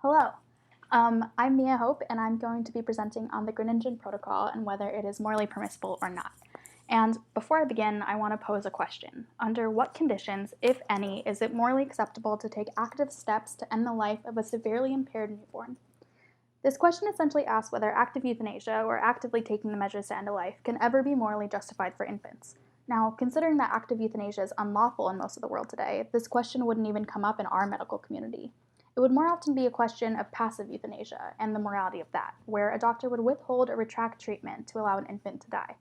Hello, I'm Mia Hope, and I'm going to be presenting on the Groningen Protocol and whether it is morally permissible or not. And before I begin, I want to pose a question. Under what conditions, if any, is it morally acceptable to take active steps to end the life of a severely impaired newborn? This question essentially asks whether active euthanasia, or actively taking the measures to end a life, can ever be morally justified for infants. Now, considering that active euthanasia is unlawful in most of the world today, this question wouldn't even come up in our medical community. It would more often be a question of passive euthanasia and the morality of that, where a doctor would withhold or retract treatment to allow an infant to die.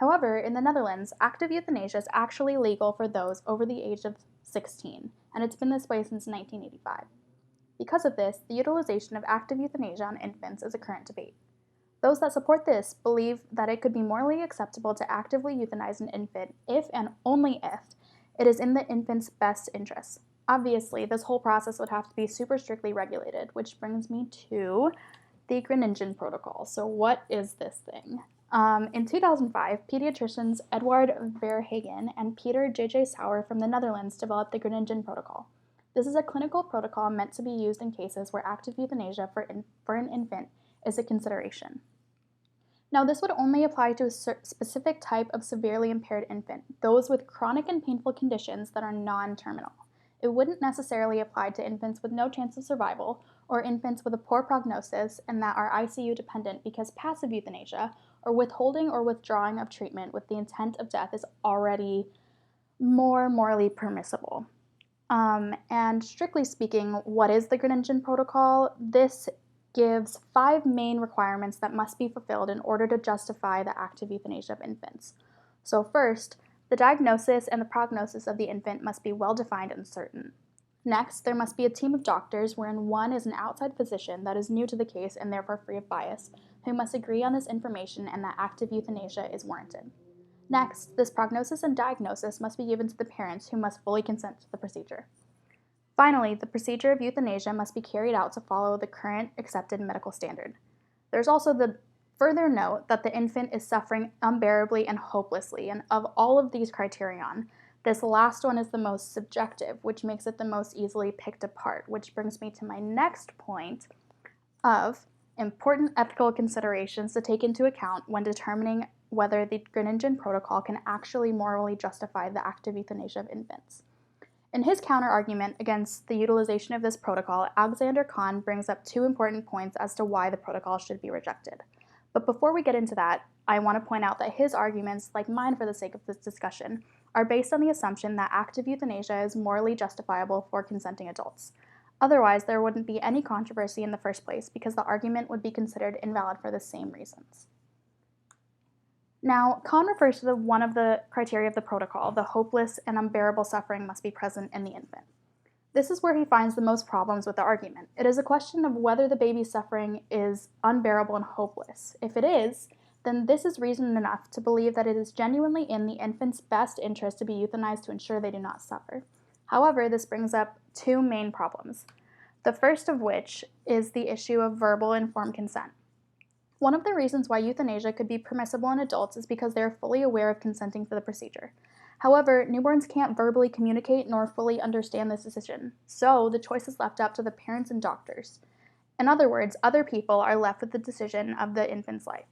However, in the Netherlands, active euthanasia is actually legal for those over the age of 16, and it's been this way since 1985. Because of this, the utilization of active euthanasia on infants is a current debate. Those that support this believe that it could be morally acceptable to actively euthanize an infant if and only if it is in the infant's best interests. Obviously, this whole process would have to be super strictly regulated, which brings me to the Groningen Protocol. So what is this thing? In 2005, pediatricians Edward Verhagen and Peter J.J. Sauer from the Netherlands developed the Groningen Protocol. This is a clinical protocol meant to be used in cases where active euthanasia for an infant is a consideration. Now, this would only apply to a specific type of severely impaired infant, those with chronic and painful conditions that are non-terminal. It wouldn't necessarily apply to infants with no chance of survival or infants with a poor prognosis and that are ICU dependent because passive euthanasia, or withholding or withdrawing of treatment with the intent of death, is already more morally permissible. And strictly speaking, what is the Groningen Protocol? This gives 5 main requirements that must be fulfilled in order to justify the active euthanasia of infants. So first, the diagnosis and the prognosis of the infant must be well defined and certain. Next, there must be a team of doctors wherein one is an outside physician that is new to the case and therefore free of bias, who must agree on this information and that active euthanasia is warranted. Next, this prognosis and diagnosis must be given to the parents, who must fully consent to the procedure. Finally, the procedure of euthanasia must be carried out to follow the current accepted medical standard. There's also the further note that the infant is suffering unbearably and hopelessly, and of all of these criterion, this last one is the most subjective, which makes it the most easily picked apart, which brings me to my next point of important ethical considerations to take into account when determining whether the Groningen Protocol can actually morally justify the active euthanasia of infants. In his counter-argument against the utilization of this protocol, Alexander Kahn brings up 2 important points as to why the protocol should be rejected. But before we get into that, I want to point out that his arguments, like mine for the sake of this discussion, are based on the assumption that active euthanasia is morally justifiable for consenting adults. Otherwise, there wouldn't be any controversy in the first place because the argument would be considered invalid for the same reasons. Now, Kahn refers to one of the criteria of the protocol: the hopeless and unbearable suffering must be present in the infant. This is where he finds the most problems with the argument. It is a question of whether the baby's suffering is unbearable and hopeless. If it is, then this is reason enough to believe that it is genuinely in the infant's best interest to be euthanized to ensure they do not suffer. However, this brings up 2 main problems. The first of which is the issue of verbal informed consent. One of the reasons why euthanasia could be permissible in adults is because they are fully aware of consenting for the procedure. However, newborns can't verbally communicate nor fully understand this decision, so the choice is left up to the parents and doctors. In other words, other people are left with the decision of the infant's life.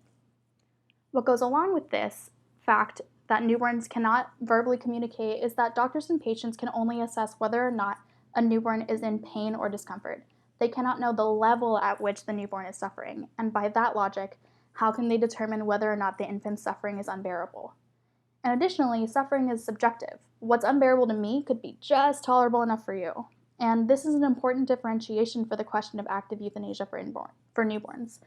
What goes along with this fact that newborns cannot verbally communicate is that doctors and patients can only assess whether or not a newborn is in pain or discomfort. They cannot know the level at which the newborn is suffering, and by that logic, how can they determine whether or not the infant's suffering is unbearable? And additionally, suffering is subjective. What's unbearable to me could be just tolerable enough for you. And this is an important differentiation for the question of active euthanasia for newborns.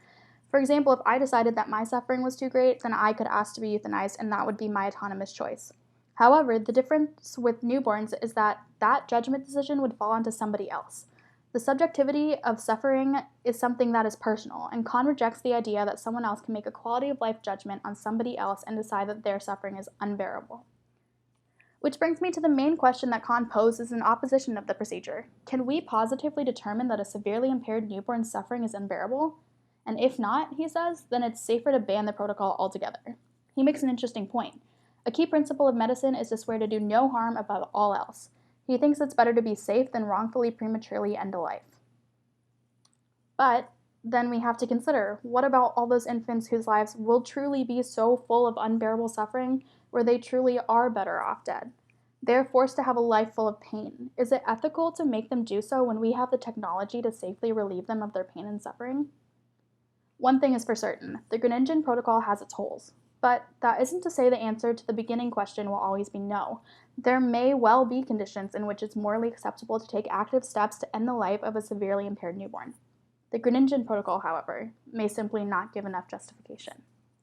For example, if I decided that my suffering was too great, then I could ask to be euthanized, and that would be my autonomous choice. However, the difference with newborns is that that judgment decision would fall onto somebody else. The subjectivity of suffering is something that is personal, and Kahn rejects the idea that someone else can make a quality of life judgment on somebody else and decide that their suffering is unbearable. Which brings me to the main question that Kahn poses in opposition of the procedure. Can we positively determine that a severely impaired newborn's suffering is unbearable? And if not, he says, then it's safer to ban the protocol altogether. He makes an interesting point. A key principle of medicine is to swear to do no harm above all else. He thinks it's better to be safe than wrongfully prematurely end a life. But then we have to consider, what about all those infants whose lives will truly be so full of unbearable suffering where they truly are better off dead? They're forced to have a life full of pain. Is it ethical to make them do so when we have the technology to safely relieve them of their pain and suffering? One thing is for certain, the Greningen Protocol has its holes. But that isn't to say the answer to the beginning question will always be no. There may well be conditions in which it's morally acceptable to take active steps to end the life of a severely impaired newborn. The Greningen Protocol, however, may simply not give enough justification.